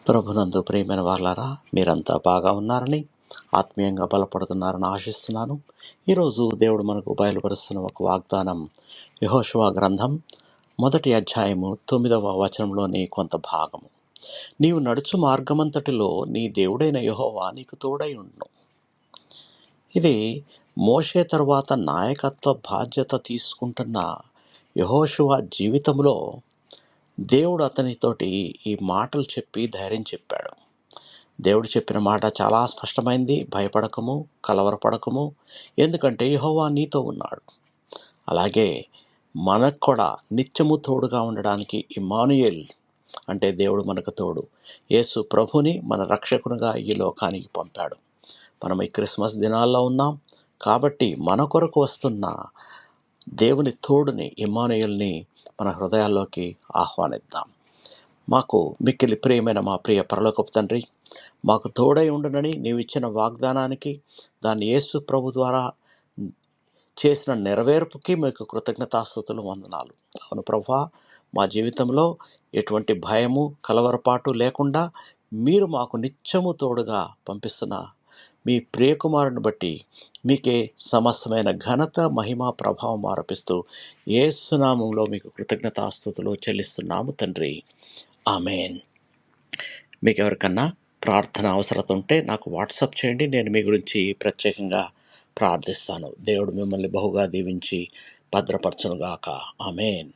ప్రభునందు ప్రియమైన వాళ్ళారా, మీరంతా బాగా ఉన్నారని, ఆత్మీయంగా బలపడుతున్నారని ఆశిస్తున్నాను. ఈరోజు దేవుడు మనకు బయలుపరుస్తున్న ఒక వాగ్దానం యెహోషువ గ్రంథం 1వ అధ్యాయము 9వ వచనంలోని కొంత భాగము. నీవు నడుచు మార్గమంతటిలో నీ దేవుడైన యెహోవా నీకు తోడై ఉండును. ఇది మోషే తరువాత నాయకత్వ బాధ్యత తీసుకుంటున్న యెహోషువ జీవితంలో దేవుడు అతనితోటి ఈ మాటలు చెప్పి ధైర్యం చెప్పాడు. దేవుడు చెప్పిన మాట చాలా స్పష్టమైంది. భయపడకము, కలవరపడకము, ఎందుకంటే యెహోవా నీతో ఉన్నాడు. అలాగే మనకు కూడా నిత్యము తోడుగా ఉండడానికి ఇమ్మానుయేల్ అంటే దేవుడు మనకు తోడు, యేసు ప్రభుని మన రక్షకునిగా ఈ లోకానికి పంపాడు. మనం ఈ క్రిస్మస్ దినాల్లో ఉన్నాం కాబట్టి మన కొరకు వస్తున్న దేవుని తోడుని, ఇమ్మానుయేల్ని మన హృదయాల్లోకి ఆహ్వానిద్దాం. మాకు మిక్కిలి ప్రియమైన మా ప్రియ పరలోకపు తండ్రి, మాకు తోడై ఉండునని నీవిచ్చిన వాగ్దానానికి, దాన్ని యేసు ప్రభు ద్వారా చేసిన నెరవేర్పుకి మీకు కృతజ్ఞతాస్తుతులు, వందనాలు. అవును ప్రభువా, మా జీవితంలో ఎటువంటి భయము, కలవరపాటు లేకుండా మీరు మాకు నిత్యము తోడుగా పంపిస్తున్న మీ ప్రియకుమారుని బట్టి మీకే సమస్తమైన ఘనత, మహిమ, ప్రభావం ఆరోపిస్తూ యేసు నామములో మీకు కృతజ్ఞతాస్తుతులు చెల్లిస్తున్నాము తండ్రి. ఆమెన్. మీకు ఎవరికన్నా ప్రార్థన అవసరత ఉంటే నాకు వాట్సాప్ చేయండి. నేను మీ గురించి ప్రత్యేకంగా ప్రార్థిస్తాను. దేవుడు మిమ్మల్ని బహుగా దీవించి భద్రపరచునుగాక. ఆమెన్.